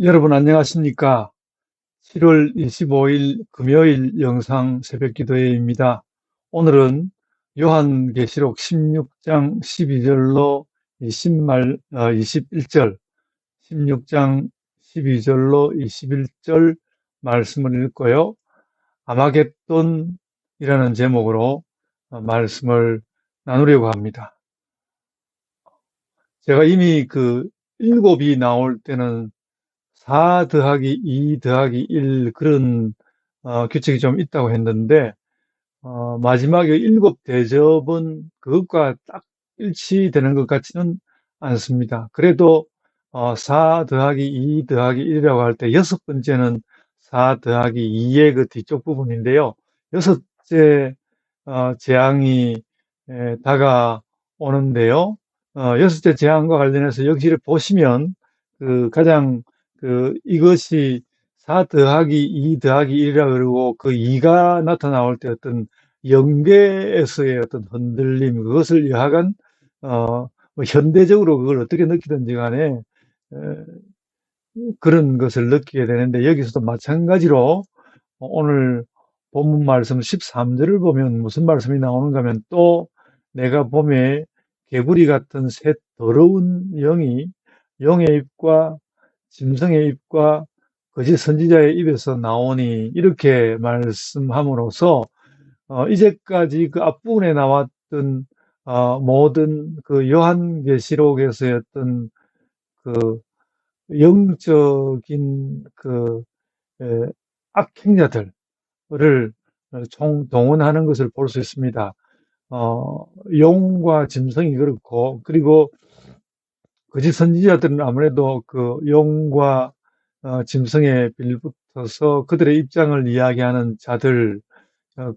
여러분 안녕하십니까? 7월 25일 금요일 영상 새벽 기도회입니다. 오늘은 요한계시록 16장 12절로 21절, 16장 12절로 21절 말씀을 읽고요. 아마겟돈이라는 제목으로 말씀을 나누려고 합니다. 제가 이미 그 일곱이 나올 때는 4 더하기 2 더하기 1 그런 규칙이 좀 있다고 했는데 마지막에 일곱 대접은 그것과 딱 일치되는 것 같지는 않습니다. 그래도 4 더하기 2 더하기 1이라고 할 때 여섯 번째는 4 더하기 2의 그 뒤쪽 부분인데요. 여섯째 재앙이 다가오는데요. 여섯째 재앙과 관련해서 여기를 보시면 그 가장 이것이 4 더하기 2 더하기 1이라 그러고 그 2가 나타나올 때 어떤 영계에서의 어떤 흔들림, 그것을 여하간 뭐 현대적으로 그걸 어떻게 느끼든지 간에 그런 것을 느끼게 되는데, 여기서도 마찬가지로 오늘 본문 말씀 13절을 보면 무슨 말씀이 나오는가 하면, 또 내가 봄에 개구리 같은 새 더러운 영이 용의 입과 짐승의 입과 거짓 선지자의 입에서 나오니, 이렇게 말씀함으로써 이제까지 그 앞부분에 나왔던 모든 그 요한계시록에서의 어떤 그 영적인 에, 악행자들을 총동원하는 것을 볼 수 있습니다. 용과 짐승이 그렇고, 그리고 거짓 선지자들은 아무래도 그 용과 짐승에 빌붙어서 그들의 입장을 이야기하는 자들,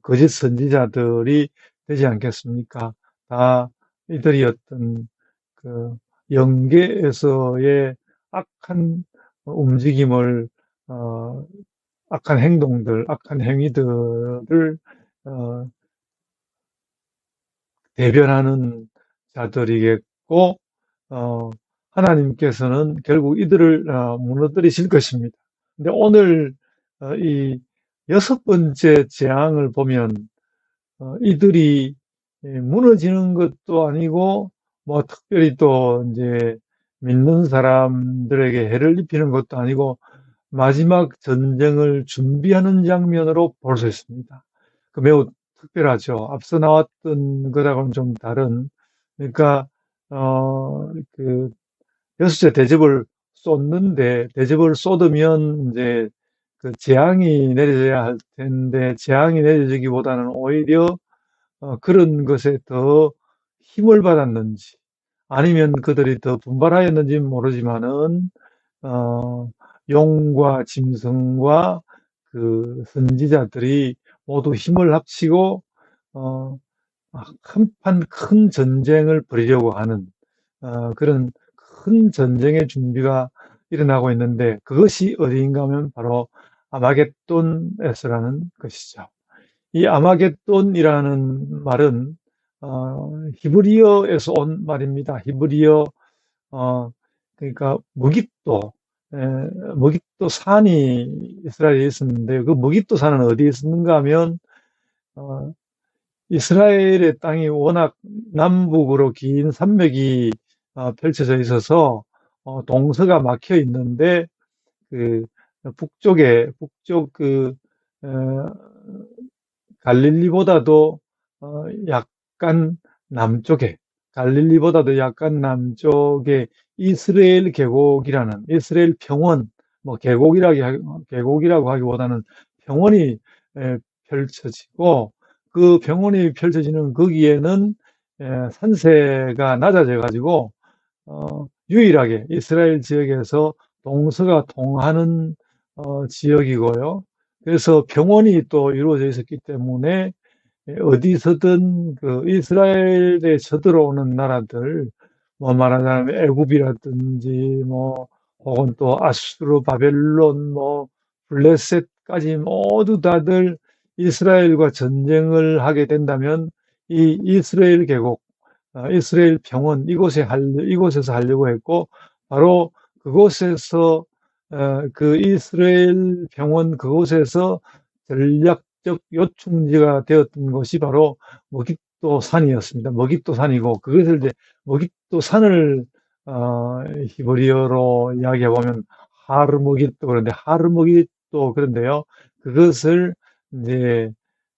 거짓 선지자들이 되지 않겠습니까? 다 이들이 어떤 그 영계에서의 악한 움직임을, 어, 악한 행동들, 악한 행위들을 어, 대변하는 자들이겠고, 어, 하나님께서는 결국 이들을 무너뜨리실 것입니다. 근데 오늘 이 여섯 번째 재앙을 보면 이들이 무너지는 것도 아니고, 뭐 특별히 또 이제 믿는 사람들에게 해를 입히는 것도 아니고, 마지막 전쟁을 준비하는 장면으로 볼 수 있습니다. 그 매우 특별하죠. 앞서 나왔던 것하고는 좀 다른, 그러니까 그 여섯째 대접을 쏟는데, 대접을 쏟으면 이제 그 재앙이 내려져야 할 텐데, 재앙이 내려지기보다는 오히려 그런 것에 더 힘을 받았는지, 아니면 그들이 더 분발하였는지 모르지만은 어, 용과 짐승과 그 선지자들이 모두 힘을 합치고 어, 한판 큰 전쟁을 벌이려고 하는 그런 큰 전쟁의 준비가 일어나고 있는데, 그것이 어디인가 하면 바로 아마겟돈에서라는 것이죠. 이 아마겟돈이라는 말은 히브리어에서 온 말입니다. 히브리어 어, 그러니까 무깃도, 에, 무깃도 산이 이스라엘에 있었는데, 그 무깃도 산은 어디에 있었는가 하면 어, 이스라엘의 땅이 워낙 남북으로 긴 산맥이 펼쳐져 있어서 동서가 막혀 있는데, 그 북쪽 어, 갈릴리보다도 약간 남쪽에, 갈릴리보다도 약간 남쪽에 이스라엘 계곡이라는, 이스라엘 평원, 뭐 계곡이라고 하기보다는 평원이 에, 펼쳐지고, 그 평원이 펼쳐지는 거기에는 산세가 낮아져 가지고 유일하게 이스라엘 지역에서 동서가 통하는 지역이고요. 그래서 병원이 또 이루어져 있었기 때문에 어디서든 그 이스라엘에 쳐들어오는 나라들, 뭐 말하자면 애굽이라든지, 뭐 혹은 또 아수르, 바벨론, 뭐 블레셋까지 모두 다들 이스라엘과 전쟁을 하게 된다면 이 이스라엘 계곡, 이스라엘 병원, 이곳에서 하려고 했고, 바로 그곳에서 그 이스라엘 평원 그곳에서 전략적 요충지가 되었던 곳이 바로 머깃도 산이었습니다. 머깃도 산이고 그것을 이제 머깃도 산을 히브리어로 이야기해 보면 하르머깃도 그런데 하르머깃도 그런데요. 그것을 이제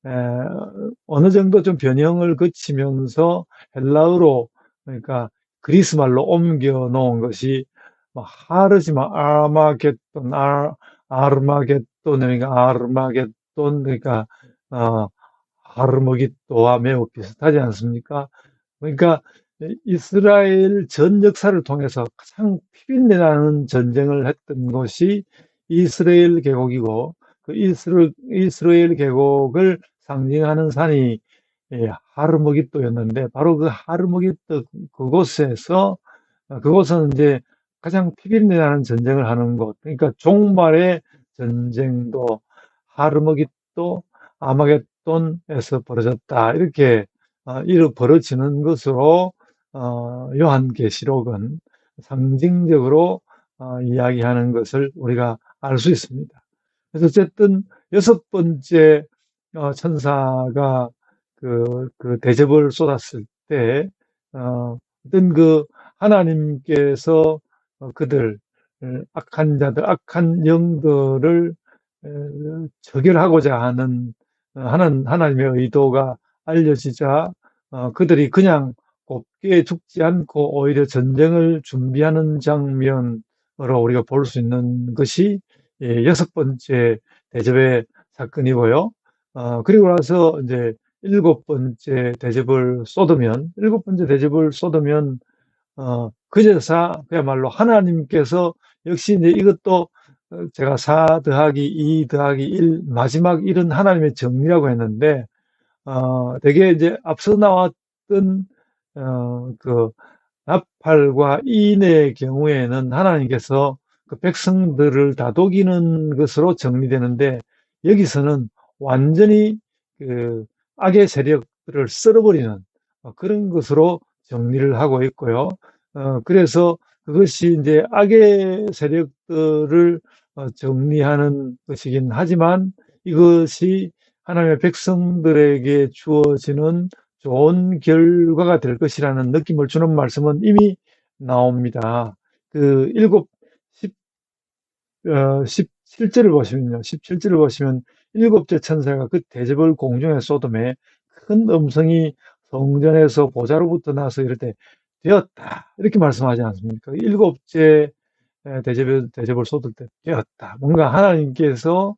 에, 어느 정도 좀 변형을 거치면서 헬라어로 그러니까 그리스 말로 옮겨 놓은 것이 뭐 하르지만 아마겟돈 아르마겟돈 그러니까 아르마겟돈 그러니까 어, 하르머깃도와 매우 비슷하지 않습니까? 그러니까 이스라엘 전 역사를 통해서 가장 피비린내 나는 전쟁을 했던 것이 이스라엘 계곡이고 그 이스라엘 계곡을 상징하는 산이 하르머깃도였는데 바로 그 하르머깃도 그곳에서 그곳은 이제 가장 피비린내 나는 전쟁을 하는 곳 그러니까 종말의 전쟁도 하르머깃도 아마겟돈에서 벌어졌다 이렇게 이르 벌어지는 것으로 요한계시록은 상징적으로 이야기하는 것을 우리가 알 수 있습니다. 그래서 어쨌든 여섯 번째 천사가 그 대접을 쏟았을 때 어떤 그 하나님께서 그들 악한 자들, 악한 영들을 처결하고자 하는 하나님의 의도가 알려지자 그들이 그냥 곱게 죽지 않고 오히려 전쟁을 준비하는 장면으로 우리가 볼 수 있는 것이 여섯 번째 대접의 사건이고요. 그리고 나서 이제 일곱 번째 대접을 쏟으면 그제서 그야말로 하나님께서 역시 이제 이것도 제가 4 더하기 2 더하기 1 마지막 1은 하나님의 정리라고 했는데 되게 이제 앞서 나왔던 그 나팔과 인의 경우에는 하나님께서 그 백성들을 다독이는 것으로 정리되는데 여기서는 완전히 그 악의 세력들을 썰어버리는 그런 것으로 정리를 하고 있고요. 그래서 그것이 이제 악의 세력들을 정리하는 것이긴 하지만 이것이 하나님의 백성들에게 주어지는 좋은 결과가 될 것이라는 느낌을 주는 말씀은 이미 나옵니다. 그 일곱, 17절을 보시면요. 17절을 보시면 일곱째 천사가 그 대접을 공중에 쏟음에 큰 음성이 성전에서 보좌로부터 나서 이럴 때 되었다. 이렇게 말씀하지 않습니까? 일곱째 대접을 쏟을 때 되었다. 뭔가 하나님께서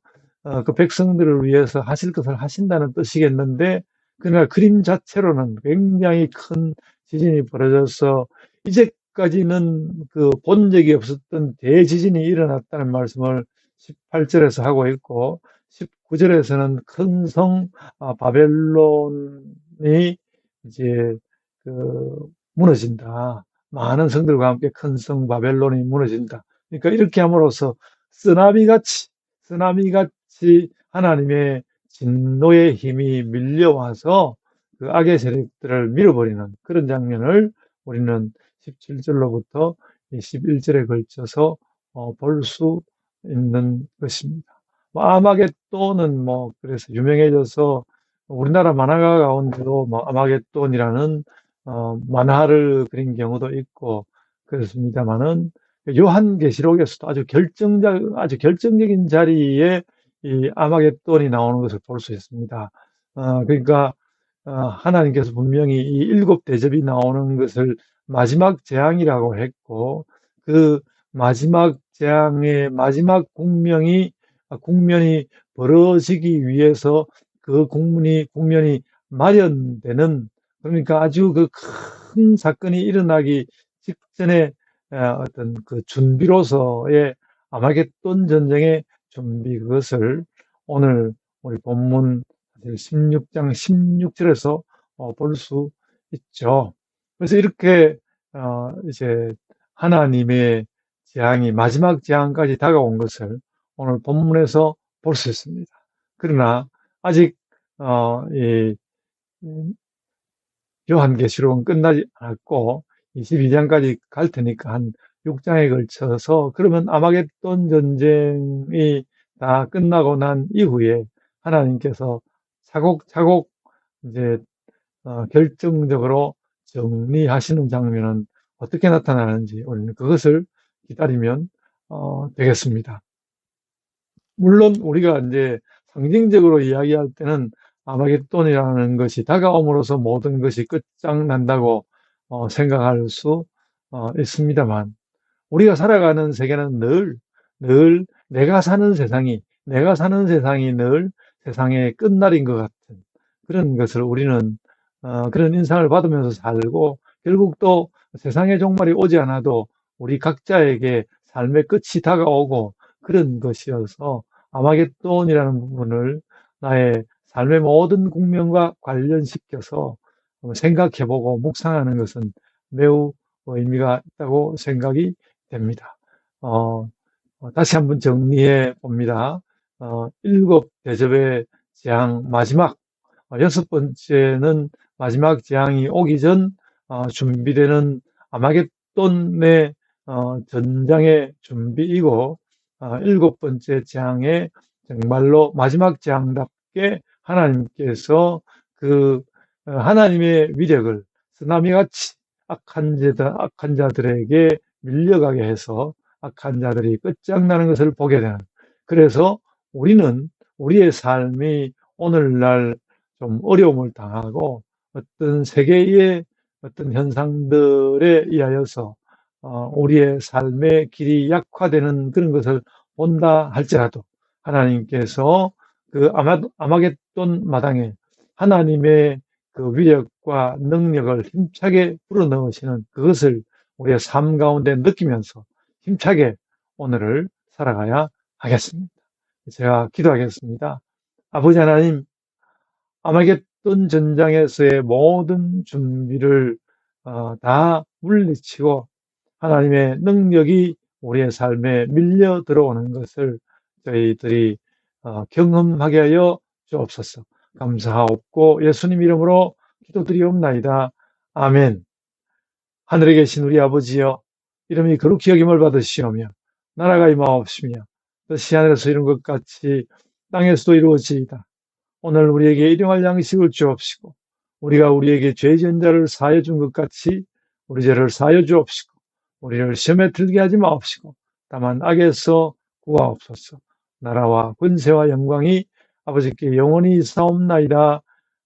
그 백성들을 위해서 하실 것을 하신다는 뜻이겠는데 그러나 그림 자체로는 굉장히 큰 지진이 벌어져서 이제까지는 그 본 적이 없었던 대지진이 일어났다는 말씀을 18절에서 하고 있고 19절에서는 큰 성 바벨론이 이제 그 무너진다. 많은 성들과 함께 큰 성 바벨론이 무너진다. 그러니까 이렇게 함으로써 쓰나미같이 하나님의 진노의 힘이 밀려와서 그 악의 세력들을 밀어버리는 그런 장면을 우리는 17절로부터 21절에 걸쳐서 볼 수 있는 것입니다. 아마겟돈은 뭐 그래서 유명해져서 우리나라 만화가 가운데도 뭐 아마겟돈이라는 만화를 그린 경우도 있고 그렇습니다만은 요한계시록에서도 아주 결정적인 자리에 이 아마겟돈이 나오는 것을 볼 수 있습니다. 그러니까 하나님께서 분명히 이 일곱 대접이 나오는 것을 마지막 재앙이라고 했고 그 마지막 재앙의 마지막 국면이 벌어지기 위해서 그 국면이 마련되는 그러니까 아주 그 큰 사건이 일어나기 직전에 어떤 그 준비로서의 아마겟돈 전쟁의 준비 그것을 오늘 우리 본문 16장 16절에서 볼 수 있죠. 그래서 이렇게 이제 하나님의 재앙이 마지막 재앙까지 다가온 것을 오늘 본문에서 볼 수 있습니다. 그러나 아직 이 요한계시록은 끝나지 않았고 22장까지 갈 테니까 한 6장에 걸쳐서 그러면 아마겟돈 전쟁이 다 끝나고 난 이후에 하나님께서 차곡차곡 이제 결정적으로 정리하시는 장면은 어떻게 나타나는지 우리는 그것을 기다리면 되겠습니다. 물론 우리가 이제 상징적으로 이야기할 때는 아마겟돈이라는 것이 다가옴으로써 모든 것이 끝장난다고 생각할 수 있습니다만 우리가 살아가는 세계는 늘 내가 사는 세상이 늘 세상의 끝날인 것 같은 그런 것을 우리는 그런 인상을 받으면서 살고 결국 또 세상의 종말이 오지 않아도 우리 각자에게 삶의 끝이 다가오고 그런 것이어서 아마겟돈이라는 부분을 나의 삶의 모든 국면과 관련시켜서 생각해보고 묵상하는 것은 매우 의미가 있다고 생각이 됩니다. 어, 다시 한번 정리해 봅니다. 일곱 대접의 재앙 마지막, 여섯 번째는 마지막 재앙이 오기 전 준비되는 아마겟돈의 전장의 준비이고, 일곱 번째 재앙의 정말로 마지막 재앙답게 하나님께서 그 하나님의 위력을 쓰나미같이 악한 자들에게 밀려가게 해서 악한 자들이 끝장나는 것을 보게 되는. 그래서 우리는 우리의 삶이 오늘날 좀 어려움을 당하고 어떤 세계의 어떤 현상들에 의하여서 우리의 삶의 길이 약화되는 그런 것을 본다 할지라도 하나님께서 그 아마겟돈 마당에 하나님의 그 위력과 능력을 힘차게 불어넣으시는 그것을 우리의 삶 가운데 느끼면서 힘차게 오늘을 살아가야 하겠습니다. 제가 기도하겠습니다. 아버지 하나님, 아마겟돈 전장에서의 모든 준비를 다 물리치고 하나님의 능력이 우리의 삶에 밀려 들어오는 것을 저희들이 경험하게 하여 주옵소서. 감사하옵고 예수님 이름으로 기도드리옵나이다. 아멘. 하늘에 계신 우리 아버지여, 이름이 거룩히 여김을 받으시오며 나라가 임하옵시며 뜻이 하늘에서 이룬 것 같이 땅에서도 이루어지이다. 오늘 우리에게 일용할 양식을 주옵시고 우리가 우리에게 죄 지은 자를 사하여 준 것 같이 우리 죄를 사하여 주옵시고 우리를 시험에 들게 하지 마옵시고 다만 악에서 구하옵소서. 나라와 권세와 영광이 아버지께 영원히 있사옵나이다.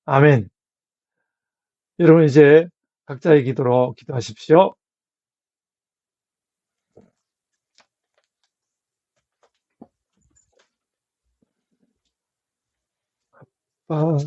아멘. 여러분 이제 각자의 기도로 기도하십시오. 아,